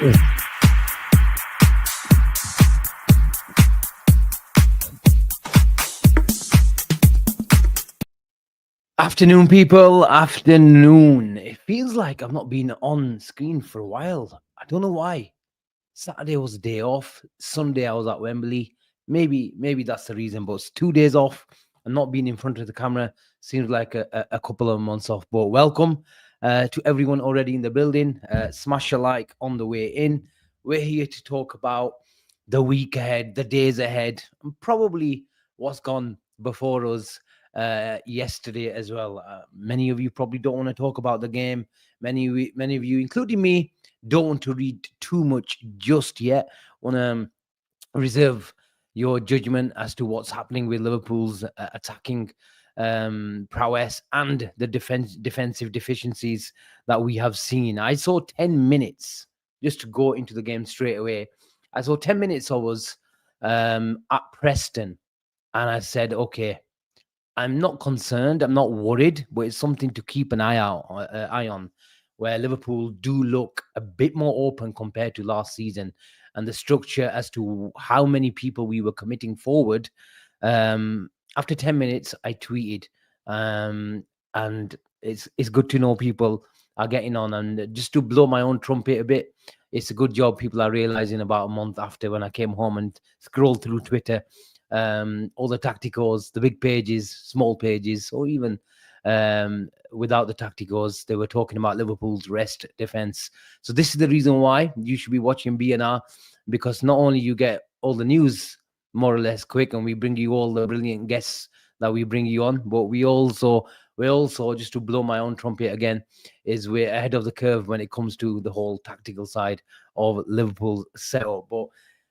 Afternoon, people. Afternoon. It feels like I've not been on screen for a while. I don't know why. Saturday was a day off. Sunday I was at Wembley. Maybe that's the reason. But it's 2 days off and not being in front of the camera seems like a couple of months off. But welcome to everyone already in the building. Smash a like on the way in. We're here to talk about the week ahead, the days ahead, and probably what's gone before us yesterday as well. Many of you probably don't want to talk about the game. Many of you, including me, don't want to read too much just yet. Want to reserve your judgment as to what's happening with Liverpool's attacking prowess and the defensive deficiencies that we have seen. I saw 10 minutes just to go into the game straight away. I saw 10 minutes of us at Preston, and I said, okay, I'm not concerned. I'm not worried, but it's something to keep an eye on. Where Liverpool do look a bit more open compared to last season, and the structure as to how many people we were committing forward. After 10 minutes, I tweeted, and it's good to know people are getting on. And just to blow my own trumpet a bit, it's a good job people are realizing about a month after when I came home and scrolled through Twitter. All the tacticals, the big pages, small pages, or even without the tacticals, they were talking about Liverpool's rest defense. So this is the reason why you should be watching BNR, because not only you get all the news more or less quick, and we bring you all the brilliant guests that we bring you on, but we also just to blow my own trumpet again, is we're ahead of the curve when it comes to the whole tactical side of Liverpool's setup. But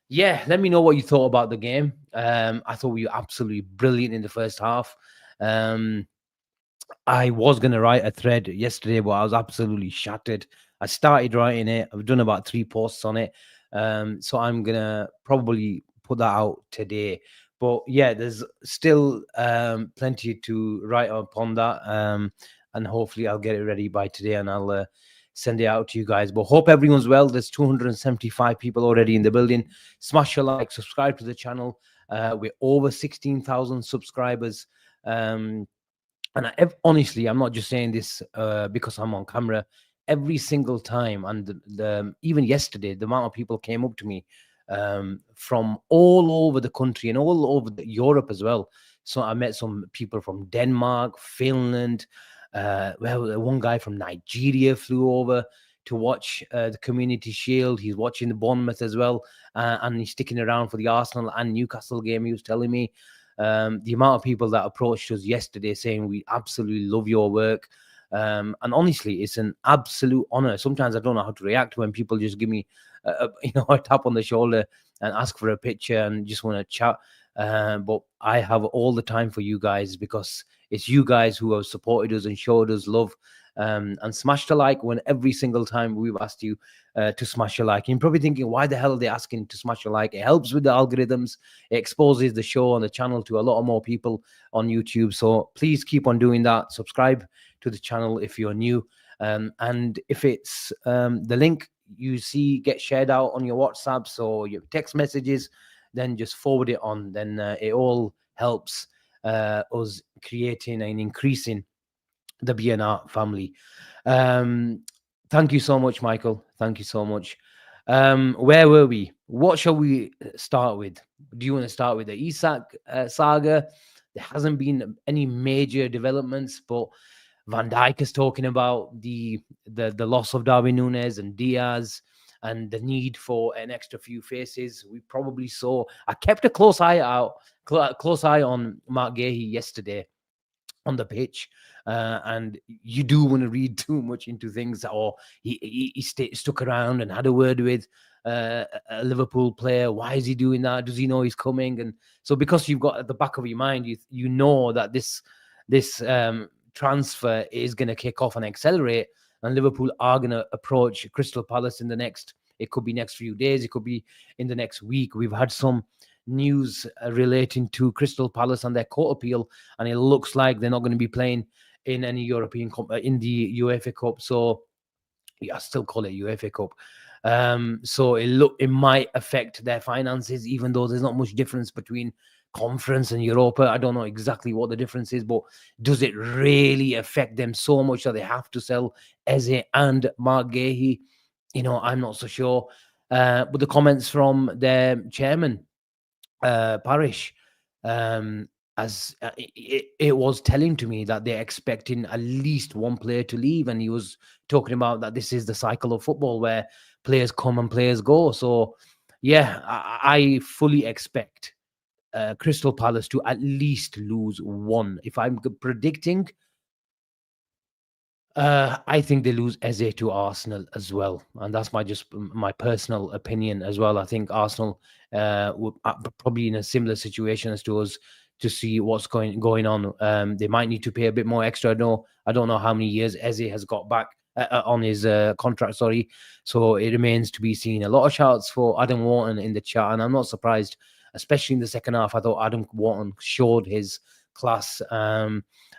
yeah, let me know what you thought about the game. I thought we were absolutely brilliant in the first half. I was going to write a thread yesterday, but I was absolutely shattered. I started writing it. I've done about 3 posts on it. So I'm going to probably put that out today. But yeah, there's still plenty to write upon that. And hopefully I'll get it ready by today, and I'll send it out to you guys. But hope everyone's well. There's 275 people already in the building. Smash a like, subscribe to the channel. We're over 16,000 subscribers. And honestly, I'm not just saying this because I'm on camera. Every single time, and even yesterday, the amount of people came up to me from all over the country and all over Europe as well. So I met some people from Denmark, Finland. One guy from Nigeria flew over to watch the Community Shield. He's watching the Bournemouth as well, and he's sticking around for the Arsenal and Newcastle game. He was telling me the amount of people that approached us yesterday saying we absolutely love your work. And honestly, it's an absolute honor. Sometimes I don't know how to react when people just give me a tap on the shoulder and ask for a picture and just want to chat. But I have all the time for you guys, because it's you guys who have supported us and showed us love, and smashed a like when every single time we've asked you to smash a like. You're probably thinking, why the hell are they asking to smash a like? It helps with the algorithms. It exposes the show and the channel to a lot of more people on YouTube. So please keep on doing that. Subscribe to the channel if you're new. And if it's the link you see get shared out on your WhatsApps or your text messages, then just forward it on. Then it all helps us creating and increasing the BNR family. Thank you so much, Michael. Thank you so much. Where were we? What shall we start with? Do you want to start with the Isak saga? There hasn't been any major developments, but Van Dijk is talking about the loss of Darwin Núñez and Diaz, and the need for an extra few faces. We probably saw. I kept a close eye on Mark Gahey yesterday on the pitch, and you do want to read too much into things, or he stuck around and had a word with a Liverpool player. Why is he doing that? Does he know he's coming? And so, because you've got at the back of your mind, you know that this transfer is going to kick off and accelerate, and Liverpool are going to approach Crystal Palace in the next. It could be next few days. It could be in the next week. We've had some news relating to Crystal Palace and their court appeal, and it looks like they're not going to be playing in any European in the UEFA Cup. So I still call it UEFA Cup. So it might affect their finances, even though there's not much difference between conference and Europa. I don't know exactly what the difference is, but does it really affect them so much that they have to sell Eze and Mark Gahey? I'm not so sure. But the comments from their chairman, Parish, um, as it was telling to me that they're expecting at least one player to leave, and he was talking about that this is the cycle of football where players come and players go. So, yeah, I fully expect Crystal Palace to at least lose one. If I'm predicting, I think they lose Eze to Arsenal as well, and that's my personal opinion as well. I think Arsenal would probably in a similar situation as to us to see what's going on. They might need to pay a bit more extra. I don't know how many years Eze has got back on his contract. Sorry, so it remains to be seen. A lot of shouts for Adam Warton in the chat, and I'm not surprised, especially in the second half. I thought Adam Warton showed his class.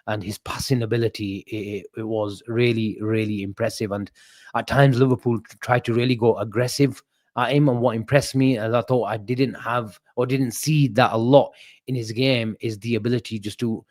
And his passing ability, it was really, really impressive. And at times, Liverpool tried to really go aggressive at him. And what impressed me, as I thought I didn't see that a lot in his game, is the ability just to.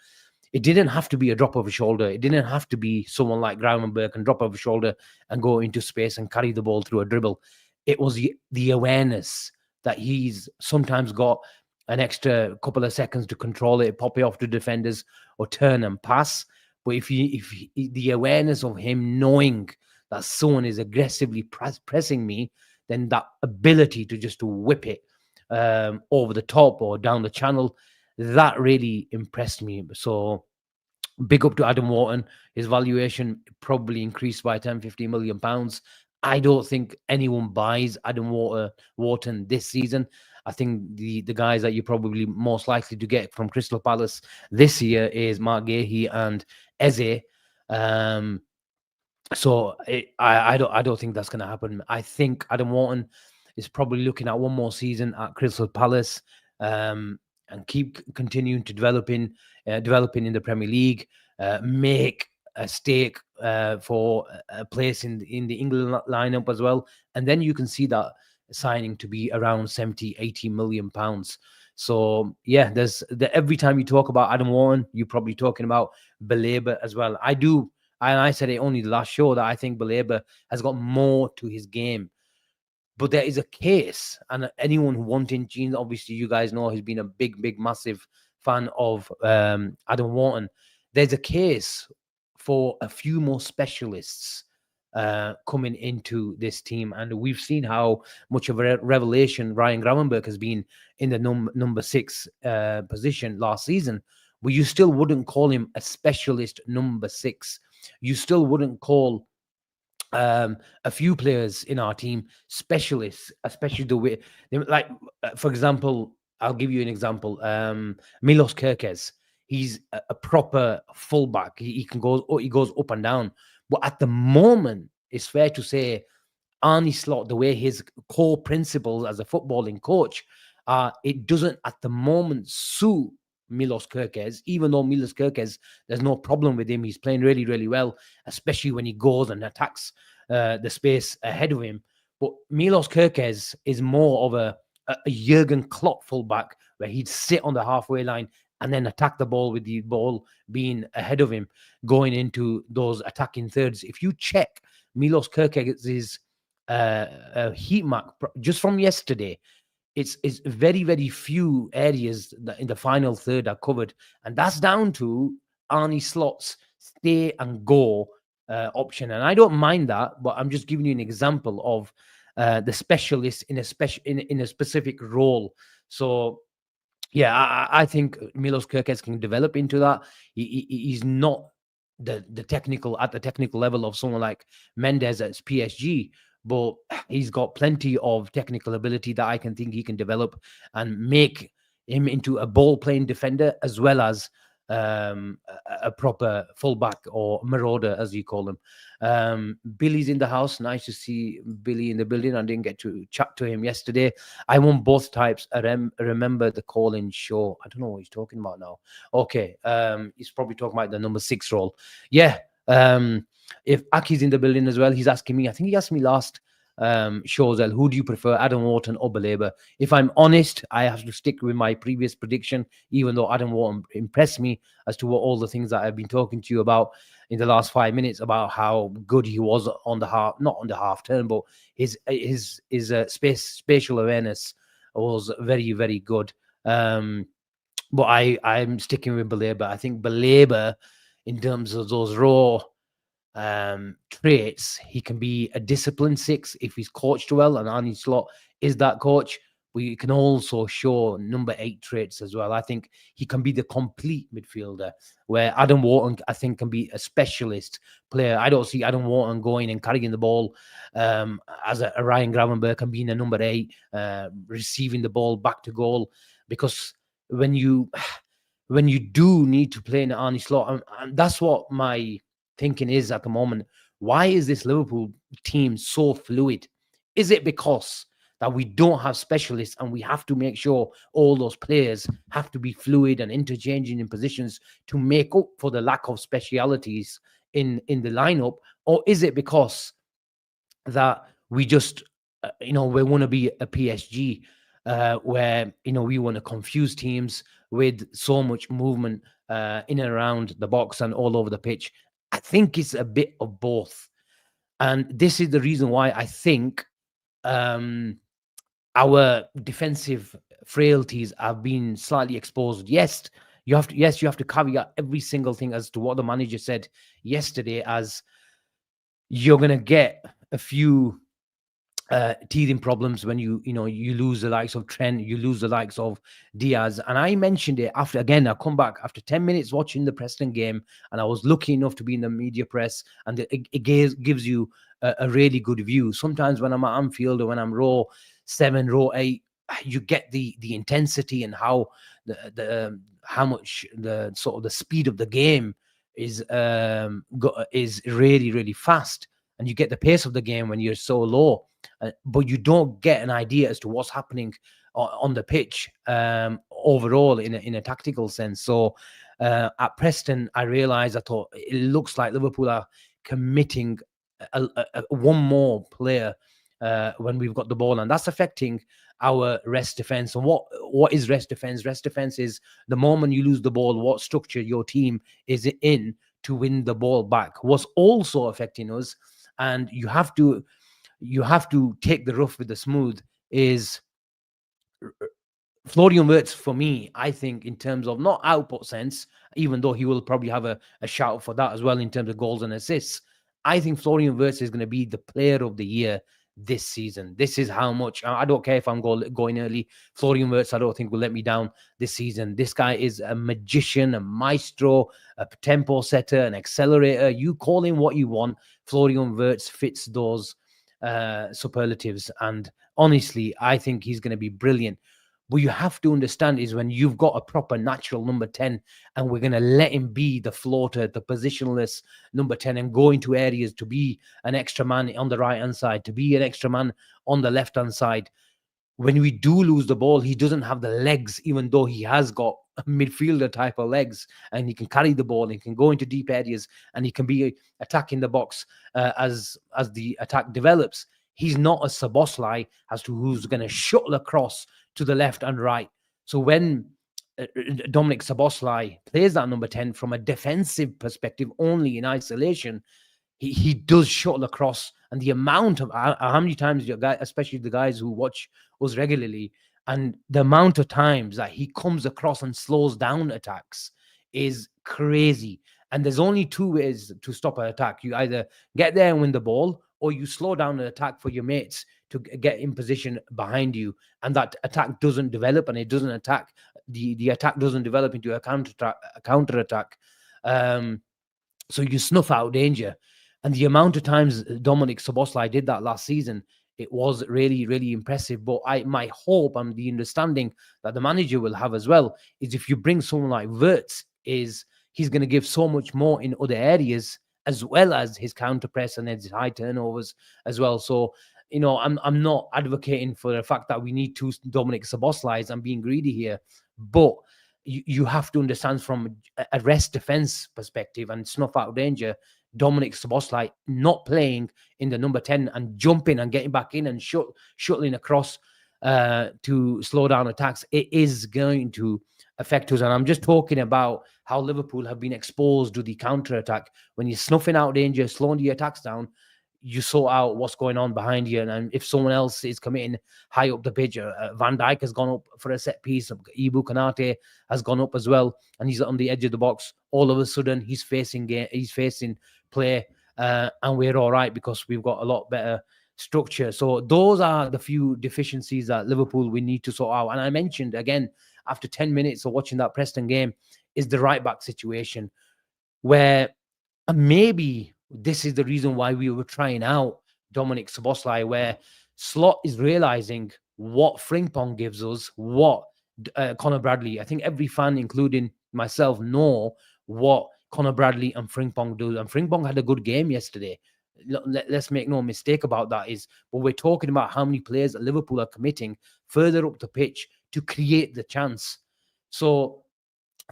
It didn't have to be a drop of a shoulder. It didn't have to be someone like Gravenberg and drop of a shoulder and go into space and carry the ball through a dribble. It was the awareness that he's sometimes got an extra couple of seconds to control it, pop it off to defenders, or turn and pass. But the awareness of him knowing that someone is aggressively pressing me, then that ability to just to whip it over the top or down the channel, that really impressed me. So big up to Adam Warton. His valuation probably increased by 10-15 million pounds. I don't think anyone buys Adam Warton this season. I think the guys that you're probably most likely to get from Crystal Palace this year is Mark Gahey and Eze. I don't think that's going to happen. I think Adam Warton is probably looking at one more season at Crystal Palace, and keep continuing to developing in the Premier League, make a stake for a place in the England lineup as well, and then you can see that signing to be around 70-80 million pounds. So yeah, every time you talk about Adam Warren, you're probably talking about Belabor as well. And I said it only the last show that I think Belabor has got more to his game. But there is a case, and anyone who wanting Gene, obviously you guys know he's been a big, massive fan of Adam Warton. There's a case for a few more specialists coming into this team, and we've seen how much of a revelation Ryan Gravenberg has been in the number 6 position last season. But you still wouldn't call him a specialist number 6. You still wouldn't call a few players in our team specialists, especially the way, like, for example, I'll give you an example. Milos Kerkez, he's a proper fullback. He goes up and down. But at the moment, it's fair to say Arnie Slot, the way his core principles as a footballing coach, it doesn't at the moment suit Milos Kerkez, even though Milos Kerkez, there's no problem with him. He's playing really, really well, especially when he goes and attacks the space ahead of him. But Milos Kerkez is more of a Jurgen Klopp fullback, where he'd sit on the halfway line and then attack the ball with the ball being ahead of him, going into those attacking thirds. If you check Milos Kerkez's heat map just from yesterday, it's very, very few areas that in the final third are covered, and that's down to Arnie Slot's stay and go option. And I don't mind that, but I'm just giving you an example of the specialist in a specific role. So yeah, I think Milos Kerkez can develop into that. He's not the technical level of someone like Mendes at PSG, but he's got plenty of technical ability that I can think he can develop and make him into a ball playing defender, as well as a proper fullback or marauder, as you call him. Billy's in the house. Nice to see Billy in the building. I didn't get to chat to him yesterday. I want both types. I remember the call-in show. I don't know what he's talking about now. Okay. He's probably talking about the number 6 role. Yeah. If Aki's in the building as well, he's asking me. I think he asked me last shows that who do you prefer, Adam Warton or Baleba? If I'm honest, I have to stick with my previous prediction, even though Adam Warton impressed me as to what all the things that I've been talking to you about in the last 5 minutes about how good he was on the half, not on the half turn, but his spatial awareness was very, very good. But I'm sticking with Baleba. I think Baleba, in terms of those raw traits, he can be a disciplined six if he's coached well, and Arnie Slot is that coach. We can also show number 8 traits as well. I think he can be the complete midfielder, where Adam Warton, I think, can be a specialist player. I don't see Adam Warton going and carrying the ball as a Ryan Gravenberg and being a number 8, receiving the ball back to goal, because when you do need to play in Arnie Slot, and that's what my thinking is at the moment. Why is this Liverpool team so fluid? Is it because that we don't have specialists and we have to make sure all those players have to be fluid and interchanging in positions to make up for the lack of specialities in the lineup? Or is it because that we just we want to be a PSG where we want to confuse teams with so much movement in and around the box and all over the pitch? I think it's a bit of both. And this is the reason why I think our defensive frailties have been slightly exposed. Yes, you have to caveat every single thing as to what the manager said yesterday, as you're going to get a few teething problems when you lose the likes of Trent, you lose the likes of Diaz. And I mentioned it after, again, I come back after 10 minutes watching the Preston game, and I was lucky enough to be in the media press, and it gives you a really good view. Sometimes when I'm at Anfield or when I'm row 7, row 8, you get the intensity and how how much the sort of the speed of the game is really, really fast, and you get the pace of the game when you're so low. But you don't get an idea as to what's happening on the pitch overall in a tactical sense. So at Preston, I realized, I thought it looks like Liverpool are committing one more player when we've got the ball, and that's affecting our rest defense. And what is rest defense? Rest defense is the moment you lose the ball, what structure your team is in to win the ball back. What's also affecting us, and you have to take the rough with the smooth, is Florian Wirtz. For me, I think in terms of not output sense, even though he will probably have a shout for that as well in terms of goals and assists, I think Florian Wirtz is going to be the player of the year this season. This is how much, I don't care if I'm going early. Florian Wirtz, I don't think will let me down this season. This guy is a magician, a maestro, a tempo setter, an accelerator. You call him what you want. Florian Wirtz fits those superlatives, and honestly, I think he's going to be brilliant. What you have to understand is when you've got a proper natural number 10, and we're going to let him be the floater, the positionless number 10, and go into areas to be an extra man on the right hand side, to be an extra man on the left hand side. When we do lose the ball, he doesn't have the legs, even though he has got midfielder type of legs, and he can carry the ball, and he can go into deep areas, and he can be attacking the box as the attack develops. He's not a Szoboszlai as to who's going to shuttle across to the left and right. So when Dominic Szoboszlai plays that number 10 from a defensive perspective only in isolation, he does shuttle across. And the amount of how many times your guy, especially the guys who watch us regularly, and the amount of times that he comes across and slows down attacks is crazy. And there's only 2 ways to stop an attack. You either get there and win the ball, or you slow down an attack for your mates to get in position behind you, and that attack doesn't develop, and it doesn't attack. The attack doesn't develop into a counter attack. So you snuff out danger. And the amount of times Dominic Szoboszlai did that last season, it was really, really impressive. But my hope and the understanding that the manager will have as well is if you bring someone like Wirtz, is he's going to give so much more in other areas, as well as his counter press and his high turnovers as well. So, I'm not advocating for the fact that we need 2 Dominic Szoboszlais. I'm being greedy here, but you have to understand from a rest defense perspective and snuff out danger, Dominic Szoboszlai not playing in the number 10 and jumping and getting back in and shuttling across to slow down attacks, it is going to affect us. And I'm just talking about how Liverpool have been exposed to the counter attack. When you're snuffing out danger, slowing the attacks down, you sort out what's going on behind you. And if someone else is committing high up the pitch, Van Dijk has gone up for a set piece. Ibu Kanate has gone up as well, and he's on the edge of the box. All of a sudden, he's facing play, and we're all right because we've got a lot better structure. So those are the few deficiencies that Liverpool we need to sort out. And I mentioned again, after 10 minutes of watching that Preston game, is the right back situation, where maybe this is the reason why we were trying out Dominic Szoboszlai, where Slot is realizing what Frimpong gives us, what Conor Bradley. I think every fan, including myself, know what Conor Bradley and Frimpong do. And Frimpong had a good game yesterday. Let's make no mistake about that. But we're talking about how many players that Liverpool are committing further up the pitch to create the chance. So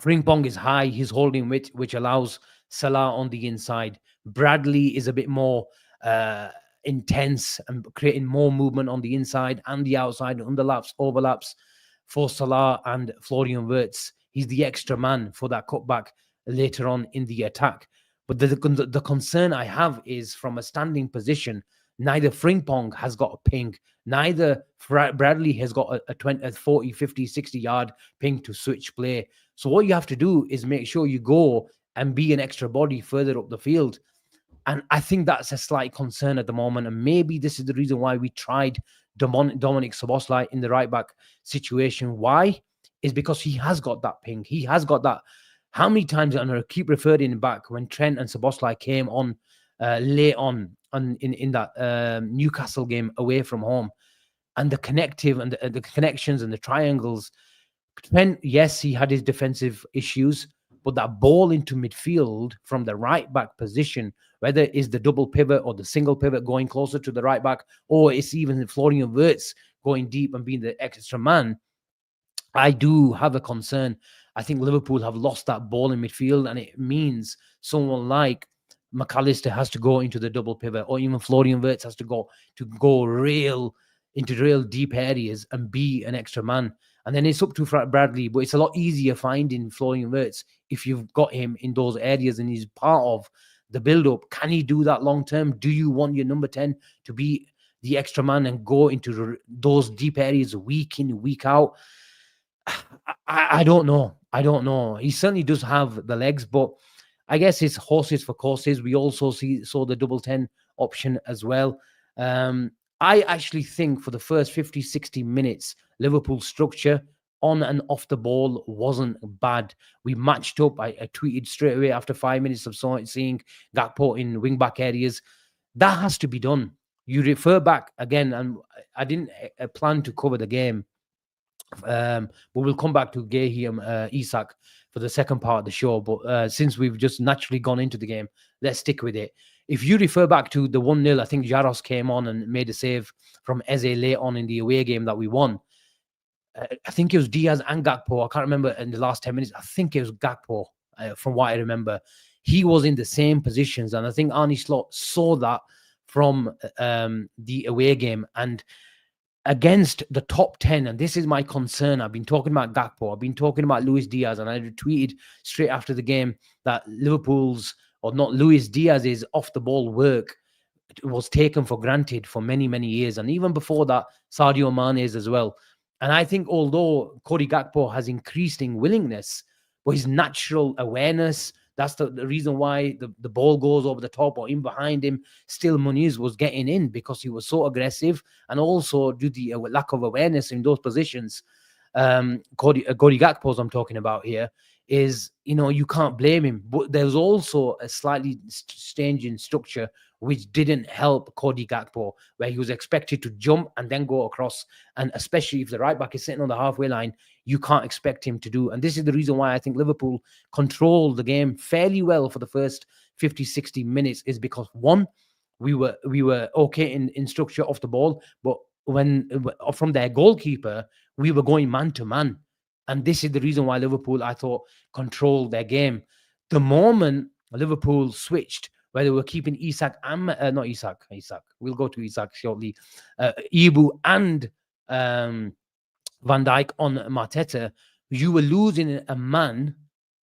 Frimpong is high, he's holding which allows Salah on the inside. Bradley is a bit more intense and creating more movement on the inside and the outside, underlaps, overlaps for Salah and Florian Wirtz. He's the extra man for that cutback later on in the attack. But the concern I have is from a standing position, neither Frimpong has got a ping, neither Bradley has got a 40, 50, 60 yard ping to switch play. So what you have to do is make sure you go and be an extra body further up the field. And I think that's a slight concern at the moment. And maybe this is the reason why we tried Dominic Szoboszlai in the right back situation. Why? Is because he has got that ping. He has got that. How many times, and I keep referring back, when Trent and Szoboszlai came on late on in that Newcastle game away from home, and the connective and the connections and the triangles. Trent, yes, he had his defensive issues, but that ball into midfield from the right back position, whether it is the double pivot or the single pivot going closer to the right back, or it's even Florian Wirtz going deep and being the extra man, I do have a concern. I think Liverpool have lost that ball in midfield, and it means someone like McAllister has to go into the double pivot, or even Florian Wirtz has to go into real deep areas and be an extra man. And then it's up to Bradley, but it's a lot easier finding Florian Wirtz if you've got him in those areas and he's part of the build-up. Can he do that long term? Do you want your number 10 to be the extra man and go into those deep areas week in, week out? I don't know. I don't know. He certainly does have the legs, but I guess it's horses for courses. We also saw the double 10 option as well. I actually think for the first 50, 60 minutes, Liverpool's structure on and off the ball wasn't bad. We matched up. I tweeted straight away after 5 minutes of seeing Gakpo in wing-back areas. That has to be done. You refer back again, and I didn't plan to cover the game, but we'll come back to Gehi Isak for the second part of the show. But since we've just naturally gone into the game, let's stick with it. If you refer back to the 1-0, I think Jaros came on and made a save from Eze late on in the away game that we won. I think it was Diaz and Gakpo. I can't remember in the last 10 minutes. I think it was Gakpo, from what I remember. He was in the same positions. And I think Arne Slot saw that from the away game. And against the top 10, and this is my concern. I've been talking about Gakpo. I've been talking about Luis Diaz. And I tweeted straight after the game that Luis Diaz's off-the-ball work was taken for granted for many, many years. And even before that, Sadio Mane's as well. And I think although Cody Gakpo has increasing willingness, but his natural awareness, that's the reason why the ball goes over the top or in behind him, still Muniz was getting in because he was so aggressive, and also due to the lack of awareness in those positions. Cody Gakpo, I'm talking about here, is, you can't blame him. But there's also a slightly strange in structure which didn't help Cody Gakpo, where he was expected to jump and then go across. And especially if the right back is sitting on the halfway line, you can't expect him to do. And this is the reason why I think Liverpool controlled the game fairly well for the first 50, 60 minutes, is because, one, we were okay in structure off the ball, but when from their goalkeeper, we were going man to man. And this is the reason why Liverpool, I thought, controlled their game. The moment Liverpool switched where they were keeping Isak and not Isak. We'll go to Isak shortly. Ibu and Van Dijk on Mateta, you were losing a man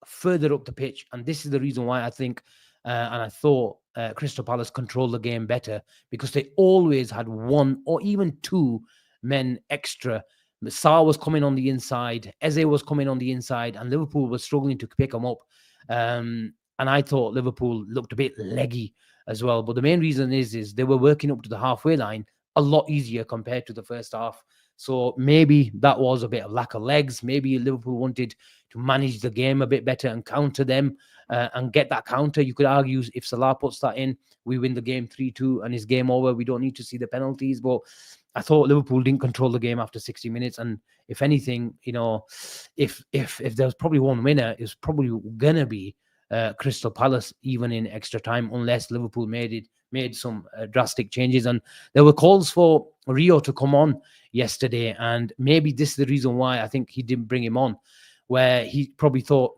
further up the pitch. And this is the reason why I think, and I thought Crystal Palace controlled the game better, because they always had one or even two men extra. Saar was coming on the inside, Eze was coming on the inside, and Liverpool was struggling to pick them up. And I thought Liverpool looked a bit leggy as well. But the main reason is they were working up to the halfway line a lot easier compared to the first half. So maybe that was a bit of lack of legs. Maybe Liverpool wanted to manage the game a bit better and counter them and get that counter. You could argue if Salah puts that in, we win the game 3-2 and it's game over. We don't need to see the penalties. But I thought Liverpool didn't control the game after 60 minutes. And if anything, if there was probably one winner, it's probably gonna be Crystal Palace, even in extra time, unless Liverpool made some drastic changes. And there were calls for Rio to come on yesterday, and maybe this is the reason why I think he didn't bring him on, where he probably thought,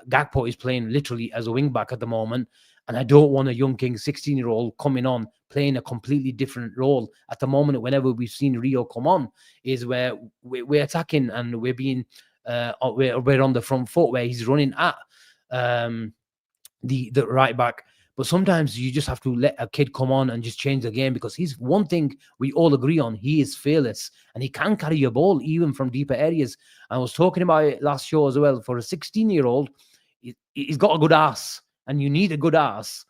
Gakpo is playing literally as a wing back at the moment, and I don't want a young king 16-year-old coming on playing a completely different role. At the moment, whenever we've seen Rio come on, is where we're attacking and we're being we're on the front foot, where he's running at the right back. But sometimes you just have to let a kid come on and just change the game, because he's one thing we all agree on. He is fearless and he can carry a ball even from deeper areas. I was talking about it last show as well. For a 16-year-old, he's got a good ass, and you need a good ass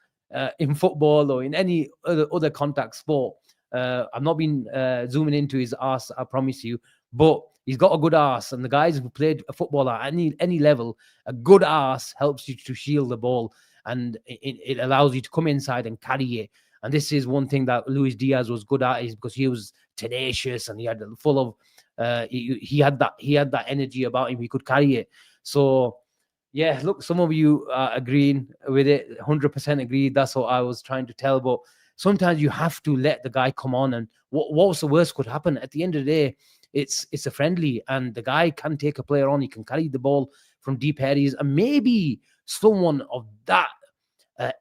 in football or in any other contact sport. I've not been zooming into his ass, I promise you, but he's got a good ass. And the guys who played a football at any level, a good ass helps you to shield the ball, and it allows you to come inside and carry it. And this is one thing that Luis Diaz was good at, is because he was tenacious and he had full of he had that energy about him. He could carry it. So yeah, look, some of you are agreeing with it, 100% agreed. That's what I was trying to tell. But sometimes you have to let the guy come on. And what was the worst could happen? At the end of the day, it's a friendly, and the guy can take a player on. He can carry the ball from deep areas, and maybe someone of that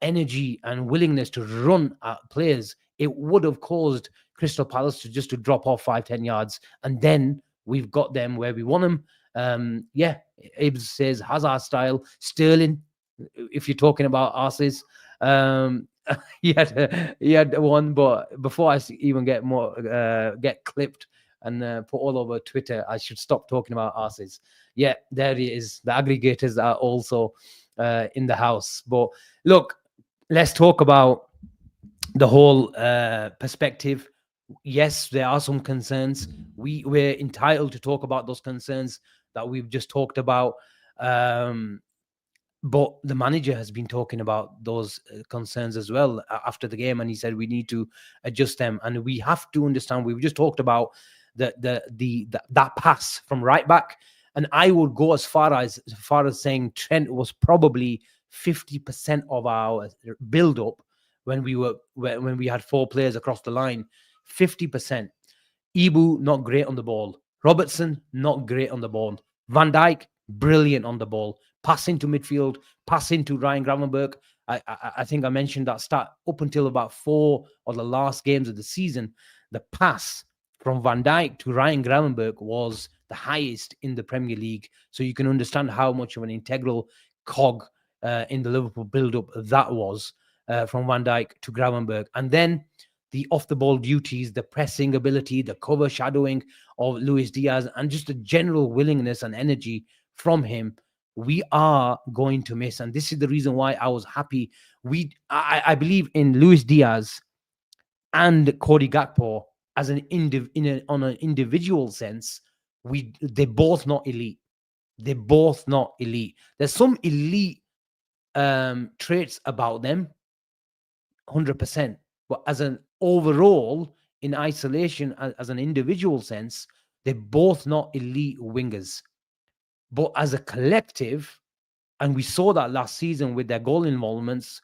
energy and willingness to run at players, it would have caused Crystal Palace to drop off 5-10 yards, and then we've got them where we want them. Ibs says Hazard style. Sterling, if you're talking about asses, he had one. But before I even get clipped and put all over Twitter, I should stop talking about asses. Yeah, there it is. The aggregators are also in the house. But look, let's talk about the whole perspective. Yes, there are some concerns. We're entitled to talk about those concerns that we've just talked about. But the manager has been talking about those concerns as well after the game, and he said we need to adjust them. And we have to understand, we've just talked about that pass from right back, and I would go as far as saying Trent was probably 50% of our build up when we had four players across the line. 50%. Ibu not great on the ball. Robertson not great on the ball. Van Dijk brilliant on the ball. Passing to midfield, passing to Ryan Gravenberch. I think I mentioned that stat up until about 4 of the last games of the season. The pass from Van Dijk to Ryan Gravenberch was the highest in the Premier League. So you can understand how much of an integral cog in the Liverpool build-up that was from Van Dijk to Gravenberch. And then the off-the-ball duties, the pressing ability, the cover shadowing of Luis Diaz, and just the general willingness and energy from him, we are going to miss. And this is the reason why I was happy. I believe in Luis Diaz and Cody Gakpo as on an individual sense. They're both not elite. They're both not elite. There's some elite traits about them, 100%. But as an overall, in isolation, as an individual sense, they're both not elite wingers. But as a collective, and we saw that last season with their goal involvements,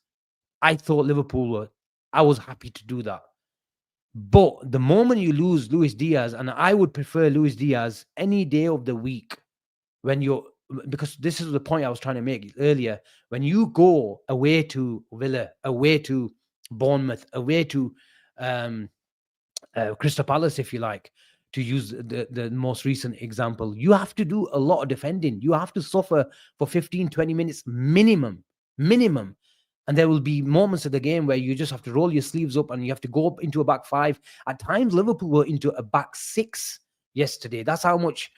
I thought I was happy to do that. But the moment you lose Luis Diaz, and I would prefer Luis Diaz any day of the week when you're because this is the point I was trying to make earlier. When you go away to Villa, away to Bournemouth, away to um, Crystal Palace, if you like, to use the most recent example, you have to do a lot of defending. You have to suffer for 15, 20 minutes minimum. And there will be moments of the game where you just have to roll your sleeves up and you have to go up into a back five. At times, Liverpool were into a back six yesterday. That's how much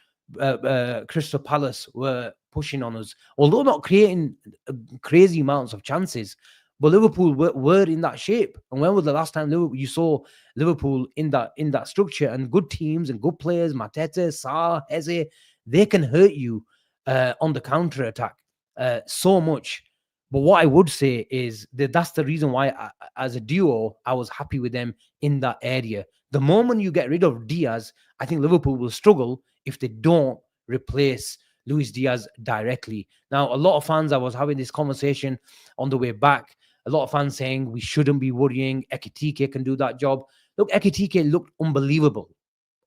Crystal Palace were pushing on us, although not creating crazy amounts of chances. But Liverpool were in that shape. And when was the last time you saw Liverpool in that structure? And good teams and good players, Mateta, Sarr, Eze, they can hurt you on the counter attack so much. But what I would say is that that's the reason why, as a duo, I was happy with them in that area. The moment you get rid of Diaz, I think Liverpool will struggle if they don't replace Luis Diaz directly. Now, a lot of fans, I was having this conversation on the way back, a lot of fans saying we shouldn't be worrying. Ekitike can do that job. Look, Ekitike looked unbelievable.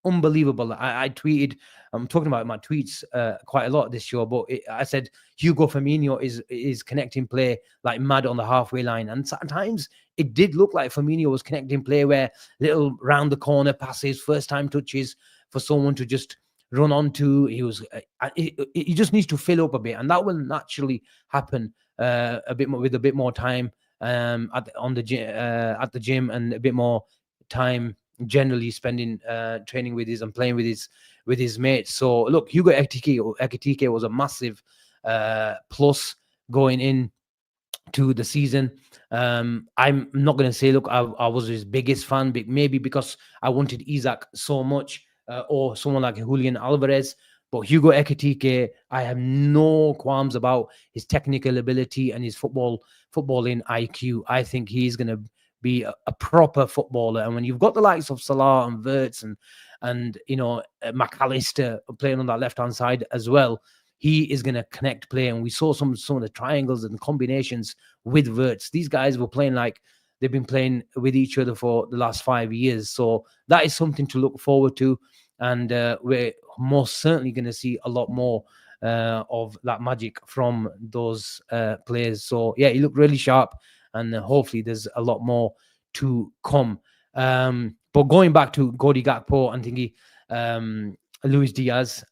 I tweeted, I'm talking about my tweets quite a lot this show, but I said Hugo Firmino is connecting play like mad on the halfway line. And sometimes it did look like Firmino was connecting play where little round the corner passes, first time touches for someone to just run onto. He just needs to fill up a bit, and that will naturally happen a bit more with a bit more time at the gym and a bit more time generally spending training with his and playing with his mates. So look, Hugo Ekitike was a massive plus going in to the season. I'm not going to say, look, I was his biggest fan, maybe because I wanted Isak so much, or someone like Julian Alvarez. But Hugo Ekitike, I have no qualms about his technical ability and his footballing IQ. I think he's going to be a proper footballer. And when you've got the likes of Salah and Wirtz and McAllister playing on that left-hand side as well, he is going to connect play. And we saw some of the triangles and combinations with Wirtz. These guys were playing like they've been playing with each other for the last 5 years. So that is something to look forward to. And we're most certainly going to see a lot more of that magic from those players. So, yeah, he looked really sharp. And hopefully there's a lot more to come. But going back to Cody Gakpo and thingy, Luis Diaz.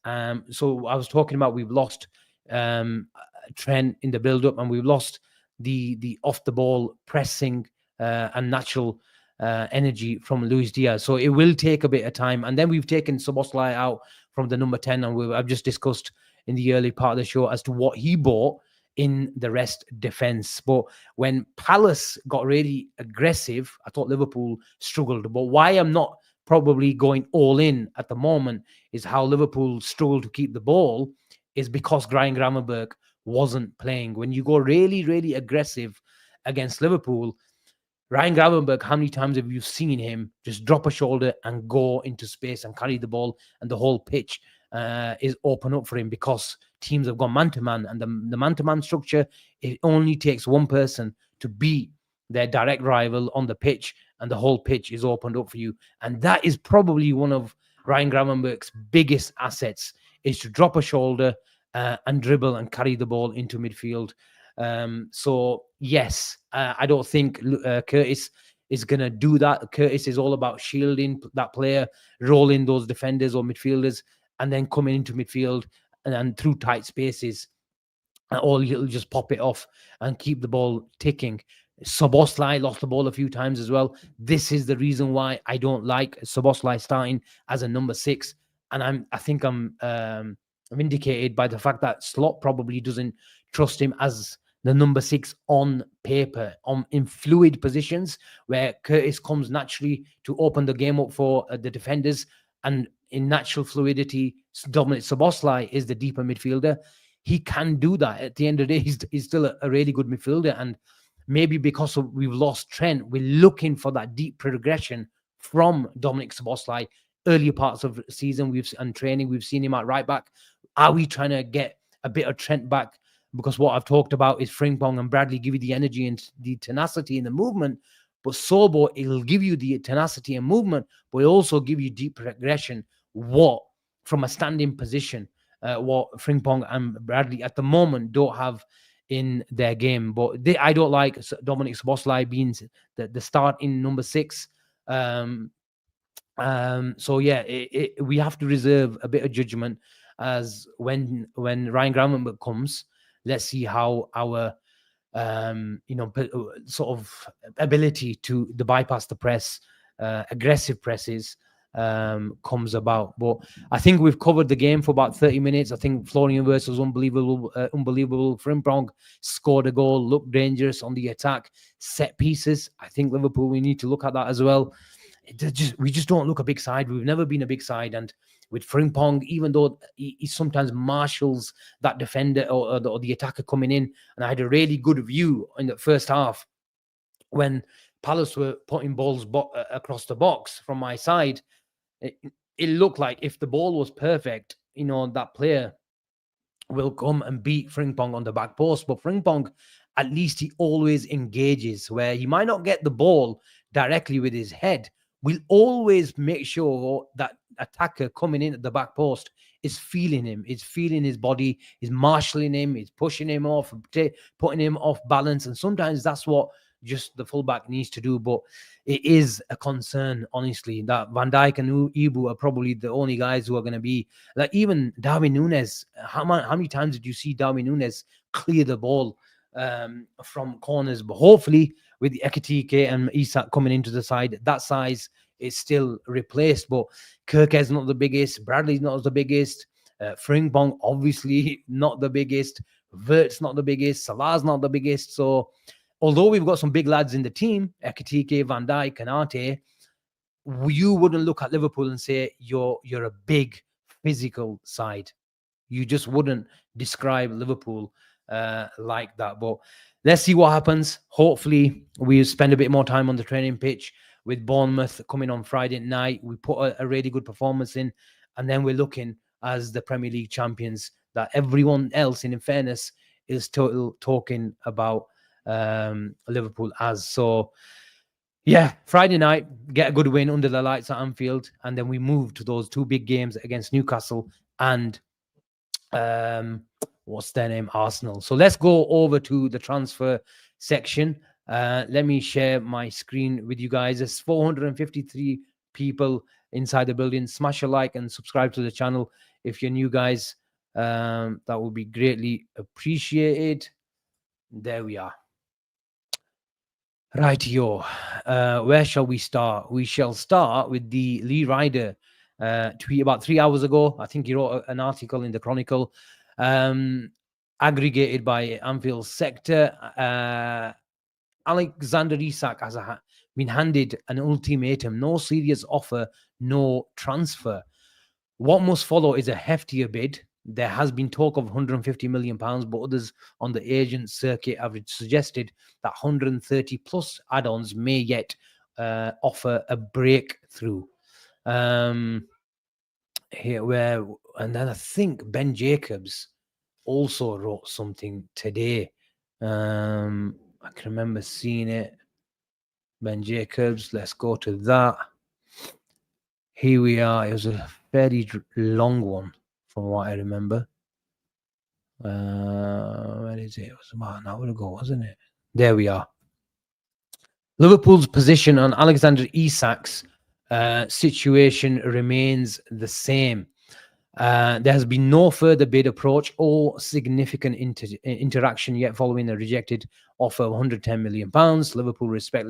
So I was talking about we've lost Trent in the build-up, and we've lost the off-the-ball pressing and natural energy from Luis Diaz. So it will take a bit of time. And then we've taken Szoboszlai out from the number 10, and I've just discussed in the early part of the show as to what he bought in the rest defense. But when Palace got really aggressive, I thought Liverpool struggled. But why I'm not probably going all in at the moment is how Liverpool struggled to keep the ball is because Ryan Gravenberch wasn't playing. When you go really, really aggressive against Liverpool, Ryan Gravenberch, how many times have you seen him just drop a shoulder and go into space and carry the ball, and the whole pitch is open up for him because teams have gone man-to-man, and the man-to-man structure, it only takes one person to beat their direct rival on the pitch, and the whole pitch is opened up for you. And that is probably one of Ryan Gravenberch's biggest assets, is to drop a shoulder and dribble and carry the ball into midfield. So yes, I don't think Curtis is going to do that. Curtis is all about shielding that player, rolling those defenders or midfielders, and then coming into midfield and through tight spaces, or he'll just pop it off and keep the ball ticking. Szoboszlai lost the ball a few times as well. This is the reason why I don't like Szoboszlai starting as a number 6. And I think I'm vindicated by the fact that Slot probably doesn't trust him as the number 6 on paper, in fluid positions where Curtis comes naturally to open the game up for the defenders, and in natural fluidity, Dominic Szoboszlai is the deeper midfielder. He can do that. At the end of the day, he's still a really good midfielder, and maybe because we've lost Trent, we're looking for that deep progression from Dominic Szoboszlai. Earlier parts of the season and training, we've seen him at right back. Are we trying to get a bit of Trent back? Because what I've talked about is Frimpong and Bradley give you the energy and the tenacity in the movement, but Sobo, it'll give you the tenacity and movement, but it'll also give you deep progression. What? From a standing position. what Frimpong and Bradley at the moment don't have in their game. But I don't like Dominic Szoboszlai being the start in number 6. So yeah, we have to reserve a bit of judgment as when Ryan Gravenberch comes. Let's see how our sort of ability to bypass the press, aggressive presses comes about. But I think we've covered the game for about 30 minutes. I think Florian Wirtz was unbelievable. Frimpong scored a goal, looked dangerous on the attack. Set pieces, I think Liverpool, we need to look at that as well. We just don't look a big side. We've never been a big side, and with Frimpong, even though he sometimes marshals that defender or the attacker coming in, and I had a really good view in the first half when Palace were putting balls across the box from my side. It looked like if the ball was perfect, that player will come and beat Frimpong on the back post. But Frimpong, at least he always engages, where he might not get the ball directly with his head. We'll always make sure that attacker coming in at the back post is feeling him, is feeling his body, is marshalling him, is pushing him off, putting him off balance. And sometimes that's what just the fullback needs to do. But it is a concern, honestly, that Van Dijk and Ibu are probably the only guys who are going to be like, even Darwin Núñez. How many times did you see Darwin Núñez clear the ball from corners? But hopefully with the Ekitike and Isak coming into the side, that size is still replaced. But Kirke's not the biggest, Bradley's not the biggest, Frimpong obviously not the biggest, Wirtz not the biggest, Salah's not the biggest. So although we've got some big lads in the team, Ekitike, Van Dijk, Kanate, you wouldn't look at Liverpool and say you're a big physical side. You just wouldn't describe Liverpool like that. But let's see what happens. Hopefully, we spend a bit more time on the training pitch with Bournemouth coming on Friday night. We put a really good performance in, and then we're looking as the Premier League champions that everyone else, in fairness, is talking about Liverpool as. So yeah, Friday night, get a good win under the lights at Anfield, and then we move to those 2 big games against Newcastle and what's their name, Arsenal. So let's go over to the transfer section. Let me share my screen with you guys. There's 453 people inside the building. Smash a like and subscribe to the channel if you're new, guys. That would be greatly appreciated. There we are. Right, where shall we start? We shall start with the Lee Ryder tweet about 3 hours ago. I think he wrote an article in the Chronicle, aggregated by Anfield Sector. Alexander Isak has been handed an ultimatum: no serious offer, no transfer. What must follow is a heftier bid. There has been talk of £150 million, but others on the agent circuit have suggested that 130 plus add-ons may yet offer a breakthrough. And then I think Ben Jacobs also wrote something today. I can remember seeing it. Ben Jacobs, let's go to that. Here we are. It was a fairly long one from what I remember. Where is it? It was about an hour ago, wasn't it? There we are. Liverpool's position on Alexander Isak's situation remains the same. There has been no further bid approach or significant interaction yet following a rejected offer of £110 million. Liverpool respect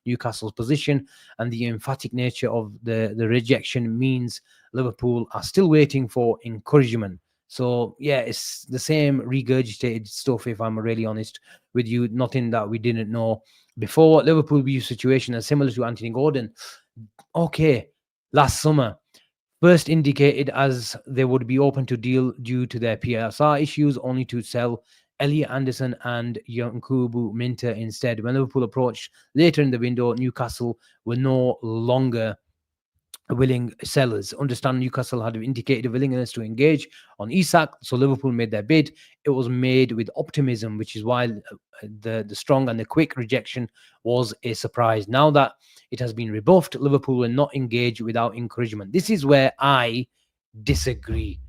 Newcastle's position, and the emphatic nature of the rejection means Liverpool are still waiting for encouragement. So, yeah, it's the same regurgitated stuff, if I'm really honest with you. Nothing that we didn't know before. Liverpool view situation as similar to Anthony Gordon. Okay, last summer, first indicated as they would be open to deal due to their PSR issues, only to sell Elliot Anderson and Yankubu Minter instead. When Liverpool approached later in the window, Newcastle were no longer willing sellers. Understand Newcastle had indicated a willingness to engage on Isak, so Liverpool made their bid. It was made with optimism, which is why the strong and the quick rejection was a surprise. Now that it has been rebuffed, Liverpool will not engage without encouragement. This is where I disagree.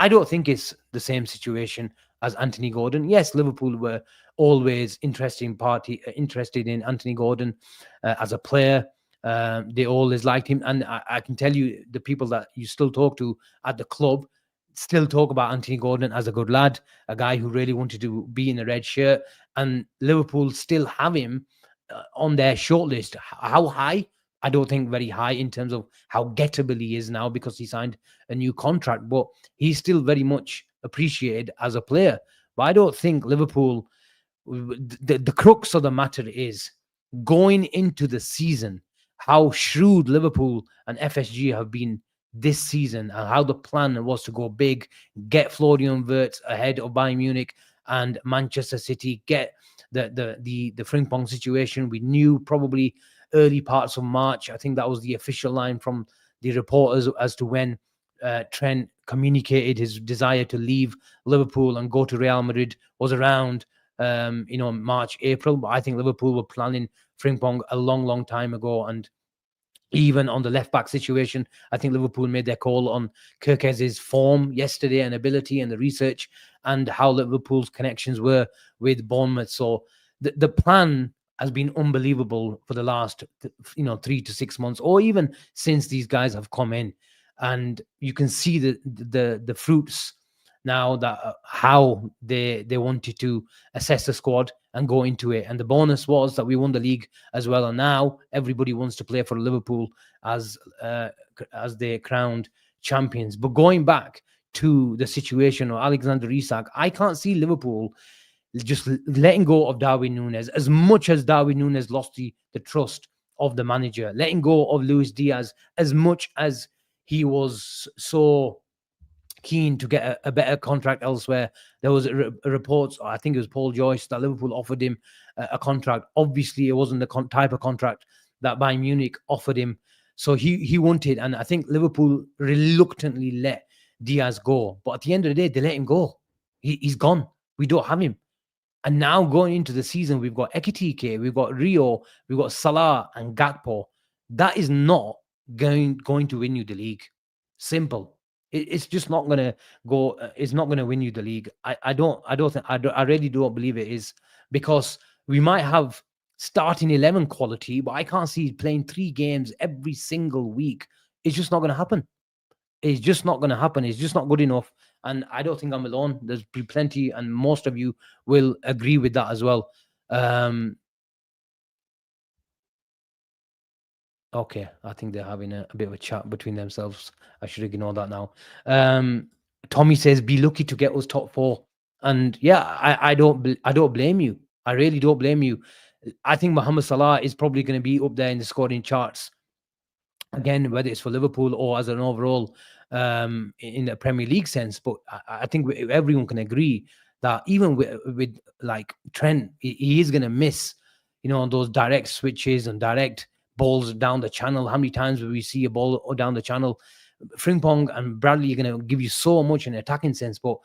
I don't think it's the same situation as Anthony Gordon. Yes, Liverpool were always interested in Anthony Gordon as a player. They always liked him, and I can tell you, the people that you still talk to at the club still talk about Anthony Gordon as a good lad, a guy who really wanted to be in the red shirt, and Liverpool still have him on their shortlist. How high? I don't think very high in terms of how gettable he is now because he signed a new contract, but he's still very much appreciated as a player. But I don't think Liverpool, the crux of the matter is going into the season, how shrewd Liverpool and FSG have been this season, and how the plan was to go big, get Florian Wirtz ahead of Bayern Munich and Manchester City, get the Frimpong situation. We knew probably early parts of March. I think that was the official line from the reporters as to when Trent communicated his desire to leave Liverpool and go to Real Madrid was around March, April. But I think Liverpool were planning Frimpong a long time ago. And even on the left back situation, I think Liverpool made their call on Kirkez's form yesterday and ability and the research and how Liverpool's connections were with Bournemouth. So the plan has been unbelievable for the last 3 to 6 months, or even since these guys have come in. And you can see the fruits now, that how they wanted to assess the squad and go into it. And the bonus was that we won the league as well. And now everybody wants to play for Liverpool as they crowned champions. But going back to the situation of Alexander Isak, I can't see Liverpool just letting go of Darwin Núñez, as much as Darwin Núñez lost the trust of the manager, letting go of Luis Diaz, as much as he was so keen to get a better contract elsewhere. There was a report, I think it was Paul Joyce, that Liverpool offered him a contract. Obviously, it wasn't the type of contract that Bayern Munich offered him. So he wanted, and I think Liverpool reluctantly let Diaz go. But at the end of the day, they let him go. He's gone. We don't have him. And now going into the season, we've got Ekitike, we've got Rio, we've got Salah and Gakpo. That is not going to win you the league. Simple. It's just not going to go. It's not going to win you the league. I really don't believe it is, because we might have starting 11 quality, but I can't see playing 3 games every single week. It's just not going to happen. It's just not going to happen. It's just not good enough. And I don't think I'm alone. There's plenty, and most of you will agree with that as well. Okay, I think they're having a bit of a chat between themselves. I should ignore that now. Tommy says, "Be lucky to get us top 4." And yeah, I don't blame you. I really don't blame you. I think Mohamed Salah is probably going to be up there in the scoring charts again, whether it's for Liverpool or as an overall in the Premier League sense. But I think everyone can agree that even with like Trent, he is going to miss, those direct switches and direct balls down the channel. How many times will we see a ball down the channel? Frimpong and Bradley are going to give you so much in an attacking sense, but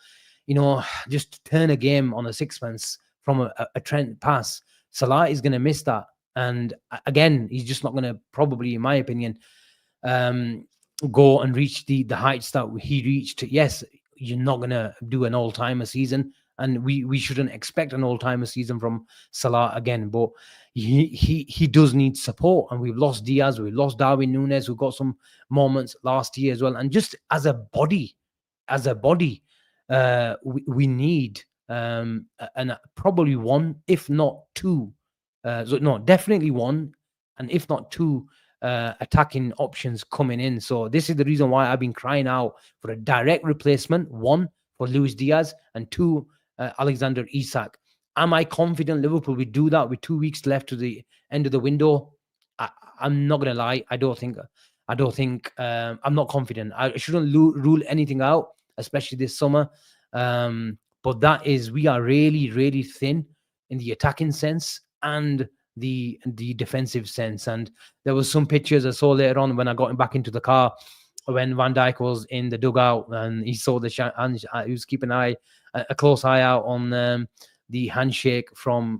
just turn a game on a sixpence from a Trent pass. Salah is going to miss that, and again, he's just not going to, probably, in my opinion, go and reach the heights that he reached. Yes, you're not going to do an all-timer season, and we shouldn't expect an all-timer season from Salah again, but he does need support. And we've lost Diaz, we've lost Darwin Núñez, who got some moments last year as well. And just as a body, we need and probably one, if not two, definitely one, and if not two attacking options coming in. So this is the reason why I've been crying out for a direct replacement, one for Luis Diaz and two Alexander Isak. Am I confident Liverpool will do that with 2 weeks left to the end of the window? I'm not gonna lie. I don't think. I'm not confident. I shouldn't rule anything out, especially this summer. But that is, we are really, really thin in the attacking sense and the defensive sense. And there was some pictures I saw later on when I got him back into the car, when Van Dijk was in the dugout and he saw and he was keeping a close eye out on the handshake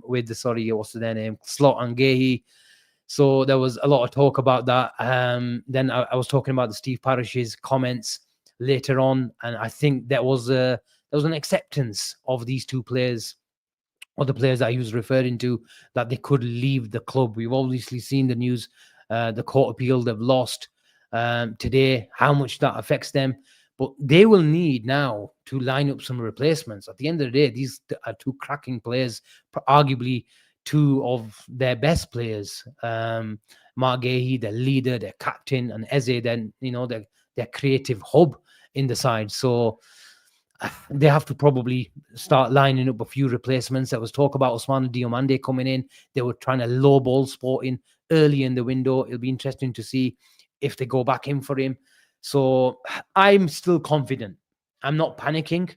with what's their name, Slot and Gahey. So there was a lot of talk about that. Then I was talking about the Steve Parish's comments later on, and I think there was an acceptance of these two players, or the players that he was referring to, that they could leave the club. We've obviously seen the news, the court appeal they've lost today, how much that affects them. But they will need now to line up some replacements. At the end of the day, these are two cracking players, arguably two of their best players. Mark Gahey, their leader, their captain, and Eze, then their creative hub in the side. So they have to probably start lining up a few replacements. There was talk about Ousmane Diomande coming in. They were trying to lowball Sporting early in the window. It'll be interesting to see if they go back in for him. So I'm still confident. I'm not panicking.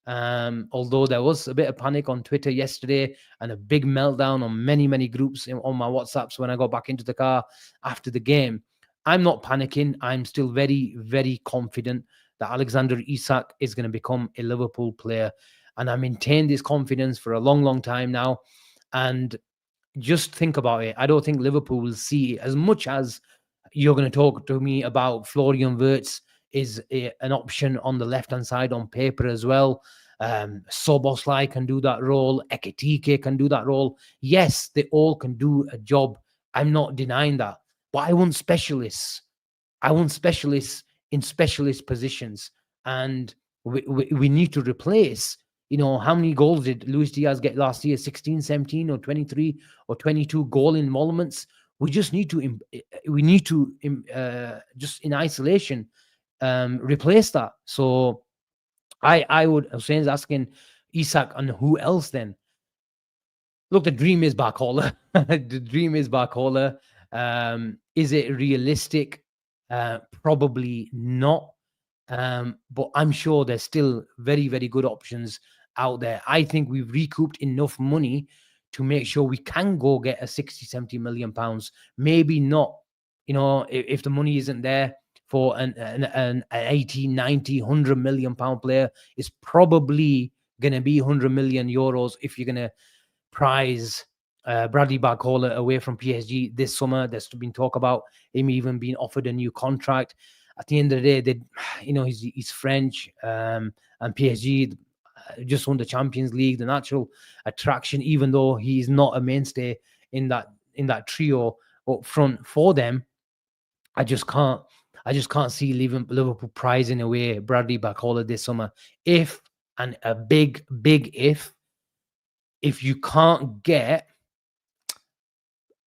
Although there was a bit of panic on Twitter yesterday and a big meltdown on many groups on my WhatsApps when I got back into the car after the game. I'm not panicking. I'm still very confident that Alexander Isak is going to become a Liverpool player. And I maintained this confidence for a long time now. And just think about it. I don't think Liverpool will see it, as much as you're going to talk to me about Florian Wirtz is an option on the left-hand side on paper as well. Soboslai can do that role. Ekitike can do that role. Yes, they all can do a job. I'm not denying that. But I want specialists. I want specialists in specialist positions. And we need to replace, how many goals did Luis Diaz get last year? 16, 17 or 23 or 22 goal involvements. We just need to, just in isolation, replace that. So I would, Hussein's asking Isak and who else then? Look, the dream is Barcola. The dream is Barcola. Is it realistic? Probably not. But I'm sure there's still very good options out there. I think we've recouped enough money to make sure we can go get a 60-70 million pounds. Maybe not, if the money isn't there for an 80, 90, 100 million pound player. It's probably going to be 100 million euros if you're going to prize Bradley Barcola away from PSG this summer. There's been talk about him even being offered a new contract. At the end of the day, he's French, and PSG just won the Champions League, the natural attraction, even though he's not a mainstay in that trio up front for them. I just can't see Liverpool prizing away Bradley Barcola this summer. If, and a big if you can't get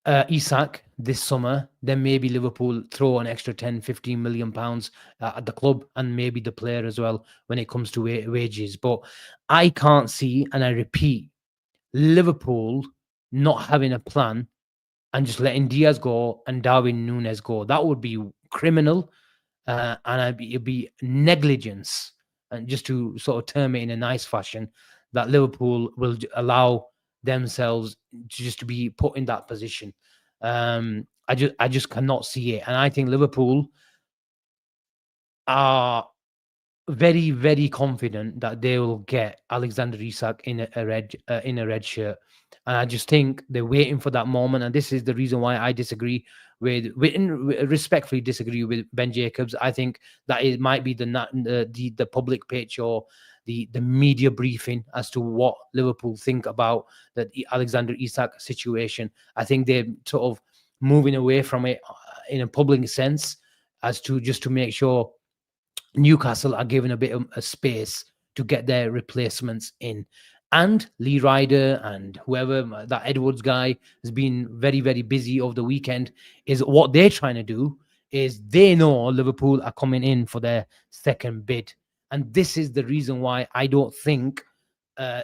Isak this summer, then maybe Liverpool throw an extra 10-15 million pounds at the club and maybe the player as well when it comes to wages. But I can't see, and I repeat, Liverpool not having a plan and just letting Diaz go and Darwin Núñez go. That would be criminal, and it'd be negligence. And just to sort of term it in a nice fashion, that Liverpool will allow themselves just to be put in that position. I just cannot see it, and I think Liverpool are very confident that they will get Alexander Isak in a red shirt. And I just think they're waiting for that moment. And this is the reason why I disagree respectfully disagree with Ben Jacobs. I think that it might be the public pitch or the media briefing as to what Liverpool think about the Alexander Isak situation. I think they're sort of moving away from it in a public sense, as to just to make sure Newcastle are given a bit of a space to get their replacements in. And Lee Ryder and whoever, that Edwards guy, has been very busy over the weekend. Is what they're trying to do is they know Liverpool are coming in for their second bid. And this is the reason why I don't think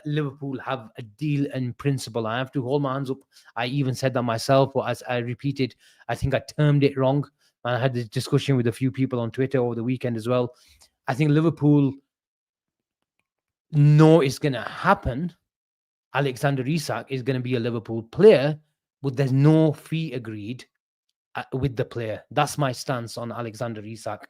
Liverpool have a deal in principle. I have to hold my hands up. I even said that myself, but as I repeated, I think I termed it wrong. And I had this discussion with a few people on Twitter over the weekend as well. I think Liverpool know it's going to happen. Alexander Isak is going to be a Liverpool player, but there's no fee agreed with the player. That's my stance on Alexander Isak.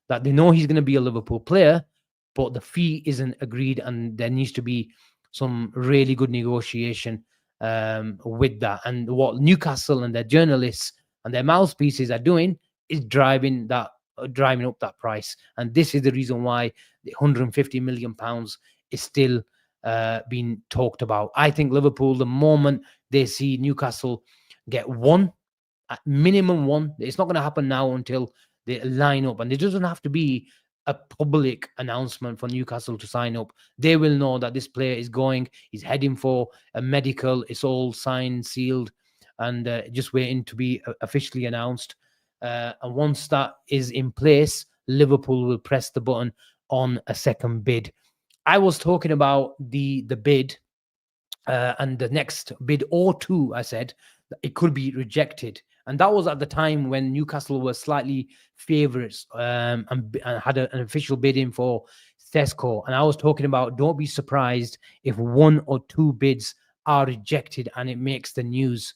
That they know he's going to be a Liverpool player, but the fee isn't agreed, and there needs to be some really good negotiation with that. And what Newcastle and their journalists and their mouthpieces are doing is driving that driving up that price. And this is the reason why the 150 million pounds is still being talked about. I think Liverpool, the moment they see Newcastle get one, at minimum one, it's not going to happen now until they line up. And it doesn't have to be a public announcement for Newcastle to sign up. They will know that this player is going, he's heading for a medical, it's all signed, sealed, and just waiting to be officially announced. And once that is in place, Liverpool will press the button on a second bid. I was talking about the bid and the next bid or two. I said it could be rejected, and that was at the time when Newcastle were slightly favourites and had an official bidding for Tesco. And I was talking about, don't be surprised if one or two bids are rejected and it makes the news.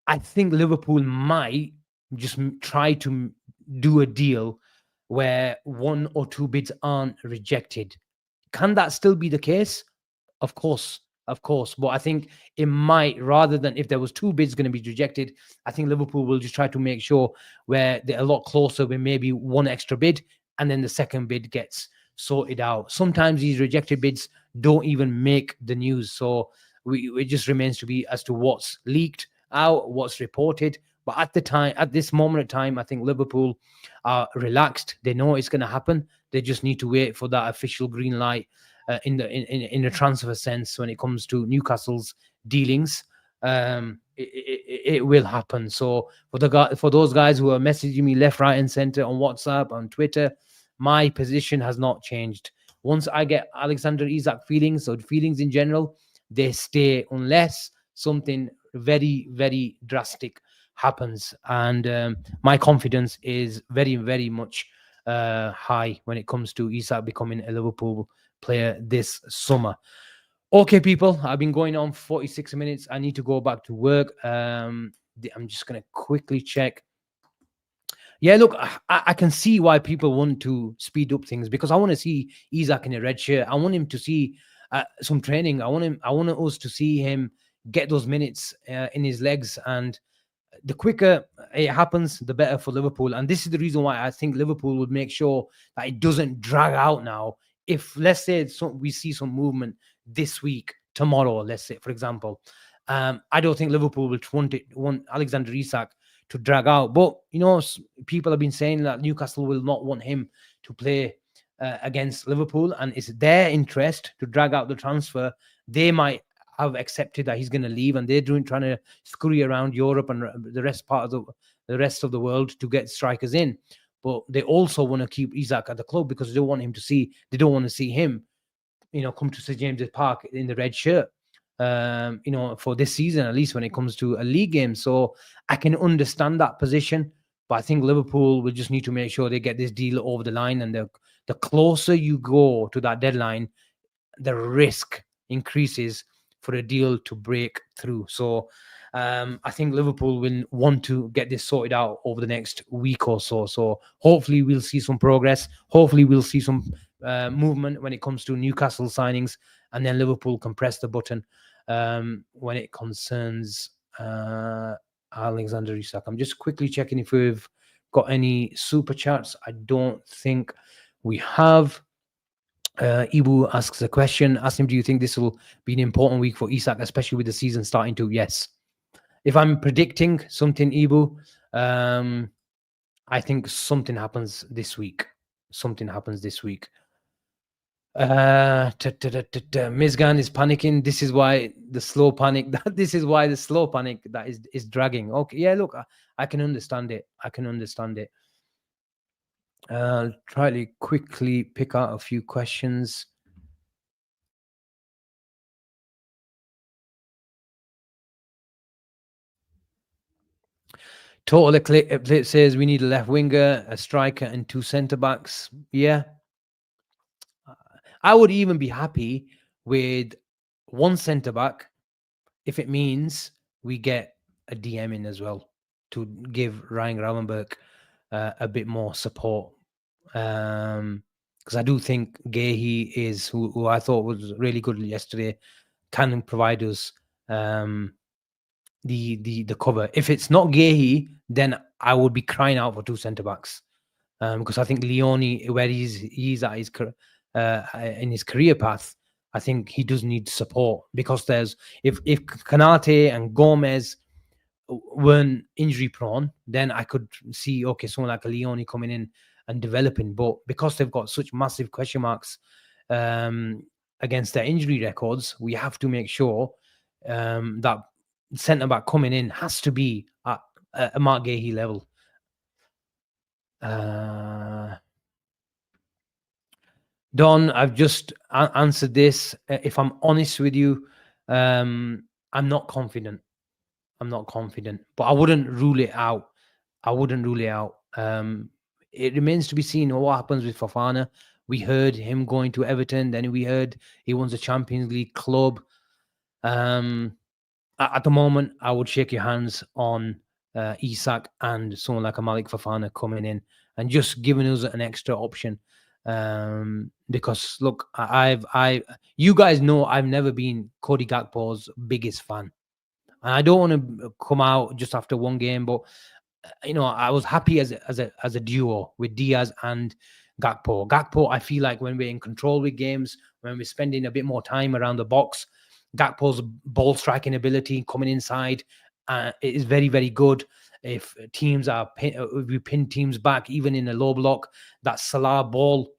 I think Liverpool might just try to do a deal where one or two bids aren't rejected. Can that still be the case? Of course, of course. But I think it might, rather than if there was two bids going to be rejected, I think Liverpool will just try to make sure where they're a lot closer with maybe one extra bid, and then the second bid gets sorted out. Sometimes these rejected bids don't even make the news. So it just remains to be as to what's leaked out, what's reported. But at the time, at this moment of time, I think Liverpool are relaxed. They know it's going to happen. They just need to wait for that official green light in the transfer sense when it comes to Newcastle's dealings. It will happen. So for those guys who are messaging me left, right, and center on WhatsApp, on Twitter, my position has not changed. Once I get Alexander Isak feelings, or feelings in general, they stay unless something very, very drastic happens. And my confidence is very, very much high when it comes to Isak becoming a Liverpool player this summer. Okay, people, I've been going on 46 minutes. I need to go back to work. I'm just going to quickly check. Yeah, look, I can see why people want to speed up things, because I want to see Isak in a red shirt. I want him to see some training. I want us to see him get those minutes in his legs, and the quicker it happens, the better for Liverpool. And this is the reason why I think Liverpool would make sure that it doesn't drag out now. If, let's say, we see some movement this week, tomorrow, let's say, for example, I don't think Liverpool will want Alexander Isak to drag out. But, people have been saying that Newcastle will not want him to play against Liverpool, and it's their interest to drag out the transfer. They might have accepted that he's going to leave, and they're trying to scurry around Europe and the rest of the world to get strikers in. But they also want to keep Isak at the club because they don't want to see him, come to St James's Park in the red shirt, for this season, at least when it comes to a league game. So I can understand that position, but I think Liverpool will just need to make sure they get this deal over the line. And the closer you go to that deadline, the risk increases for a deal to break through. So I think Liverpool will want to get this sorted out over the next week or so. So hopefully we'll see some progress. Hopefully we'll see some movement when it comes to Newcastle signings, and then Liverpool can press the button when it concerns Alexander Isak. I'm just quickly checking if we've got any super chats. I don't think we have. Ibu asks a question. Asim, do you think this will be an important week for Isak, especially with the season starting to? Yes. If I'm predicting something, Ibu, I think something happens this week. Mizgan is panicking. This is why the slow panic. That is dragging. Okay, yeah. Look, I can understand it. Try to quickly pick out a few questions. Total Eclipse says we need a left winger, a striker, and two centre backs. Yeah. I would even be happy with one centre back if it means we get a DM in as well to give Ryan Gravenberch a bit more support. Because I do think Gehi is who I thought was really good yesterday, can provide us the cover. If it's not Gehi, then I would be crying out for two centre backs. because I think Leone, where he's at in his career path, I think he does need support, because there's if Kanate and Gomez weren't injury prone, then I could see, okay, someone like a Leone coming in and developing. But because they've got such massive question marks against their injury records, we have to make sure that centre back coming in has to be at a Mark Gahey level. Don, I've just answered this. If I'm honest with you, I'm not confident. I'm not confident, but I wouldn't rule it out. I wouldn't rule it out. It remains to be seen what happens with Fofana. We heard him going to Everton, then we heard he wants a Champions League club. At the moment, I would shake your hands on Isak and someone like a Malik Fofana coming in and just giving us an extra option. Because look, you guys know I've never been Cody Gakpo's biggest fan. And I don't want to come out just after one game, but I was happy as a duo with Diaz and Gakpo. Gakpo, I feel like when we're in control with games, when we're spending a bit more time around the box, Gakpo's ball striking ability coming inside is very, very good. If teams if we pin teams back, even in a low block, that Salah ball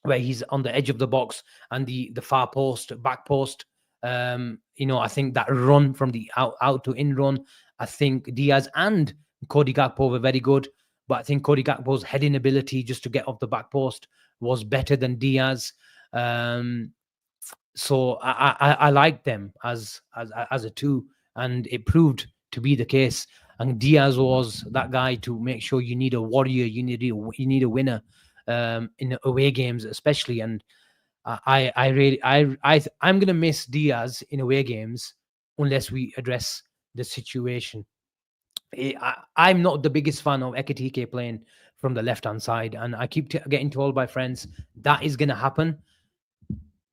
where he's on the edge of the box and the far post, back post. I think that run from the out to in run, I think Diaz and Cody Gakpo were very good. But I think Cody Gakpo's heading ability just to get off the back post was better than Diaz. So I like them as a two, and it proved to be the case. And Diaz was that guy to make sure you need a warrior, you need a winner in away games, especially. And I'm gonna miss Diaz in away games unless we address the situation. I'm not the biggest fan of Ekitike playing from the left hand side, and I keep getting told by friends that is gonna happen.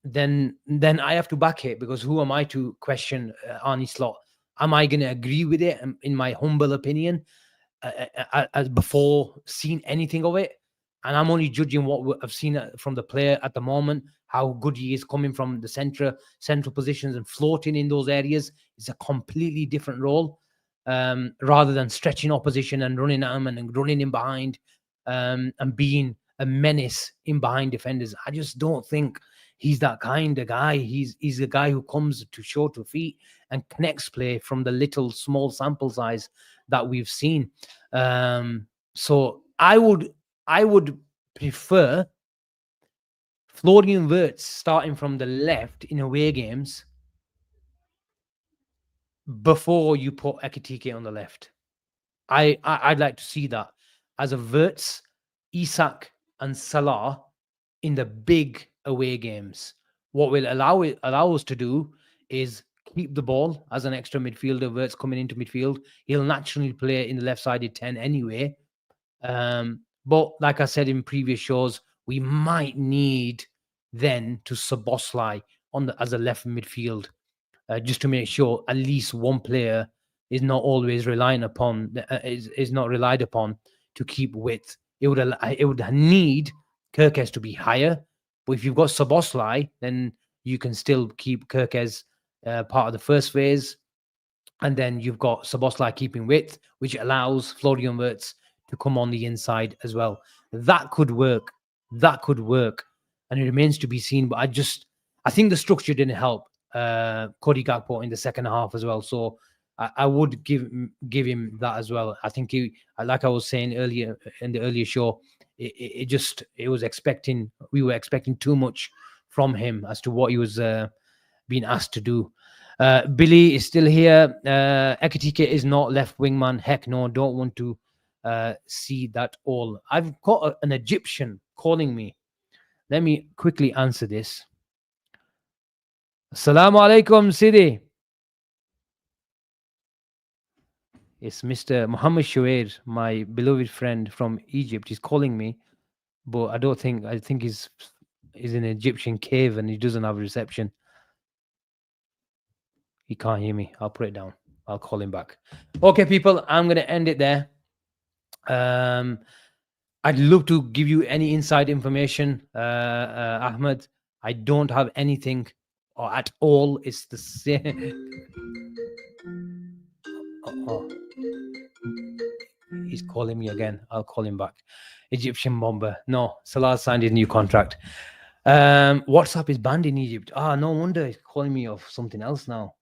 Then I have to back it, because who am I to question Arnie Slot? Am I gonna agree with it? In my humble opinion, before seeing anything of it, and I'm only judging what I've seen from the player at the moment, how good he is coming from the central positions and floating in those areas. It's a completely different role, rather than stretching opposition and running at him and running in behind, and being a menace in behind defenders. I just don't think he's that kind of guy. He's a guy who comes to show to feet and connects play from the little small sample size that we've seen. So I would prefer Florian Wirtz starting from the left in away games before you put Ekitike on the left. I'd like to see that as a Wirtz, Isak, and Salah in the big away games. What will allow us to do is keep the ball as an extra midfielder. Wirtz coming into midfield, he'll naturally play in the left-sided 10 anyway. But like I said in previous shows, we might need then to Szoboszlai as a left midfield, just to make sure at least one player is not always relied upon to keep width. It would need Kirkes to be higher, but if you've got Szoboszlai, then you can still keep Kirkes part of the first phase, and then you've got Szoboszlai keeping width, which allows Florian Wirtz to come on the inside as well. That could work. And it remains to be seen. But I think the structure didn't help Cody Gakpo in the second half as well. So I would give him that as well. I think like I was saying earlier in the earlier show, we were expecting too much from him as to what he was being asked to do. Billy is still here. Ekitike is not left wingman. Heck no, don't want to see that all. I've got an Egyptian calling me. Let me quickly answer this. Assalamu alaikum, Sidi. It's Mr. Muhammad Shuair, my beloved friend from Egypt. He's calling me, but I think he's in an Egyptian cave and he doesn't have reception. He can't hear me. I'll put it down. I'll call him back. Okay, people, I'm going to end it there. I'd love to give you any inside information, Ahmed. I don't have anything or at all. It's the same. Oh, he's calling me again. I'll call him back. Egyptian bomber. No, Salah signed his new contract. WhatsApp is banned in Egypt. No wonder he's calling me of something else now.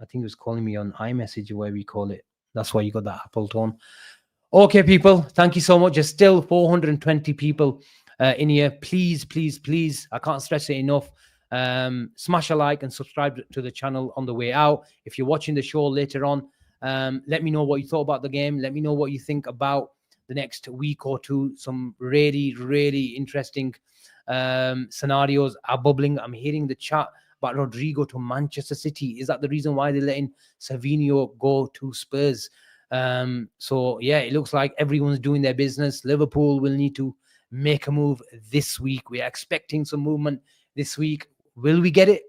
I think he was calling me on iMessage, where we call it. That's why you got that Apple tone. Okay, people, thank you so much. There's still 420 people in here. Please, please, please, I can't stress it enough. Smash a like and subscribe to the channel on the way out. If you're watching the show later on, let me know what you thought about the game. Let me know what you think about the next week or two. Some really, really interesting scenarios are bubbling. I'm hearing the chat about Rodrigo to Manchester City. Is that the reason why they're letting Savinho go to Spurs? So yeah, it looks like everyone's doing their business. Liverpool will need to make a move this week. We are expecting some movement this week. Will we get it?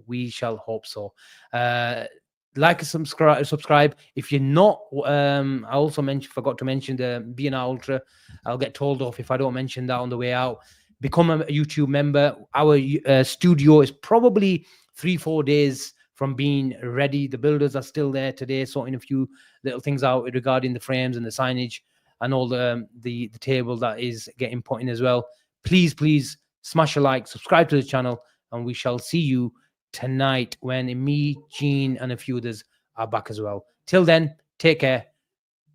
We shall hope so. Like and subscribe. If you're not, I also forgot to mention the BNR Ultra. I'll get told off if I don't mention that on the way out. Become a YouTube member. Our studio is probably 3-4 days from being ready. The builders are still there today, sorting a few little things out regarding the frames and the signage and all the table that is getting put in as well. Please, please smash a like, subscribe to the channel, and we shall see you tonight when me, Gene, and a few others are back as well. Till then, take care.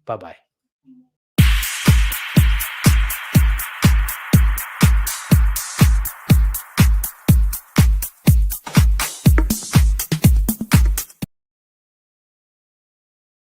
Bye-bye.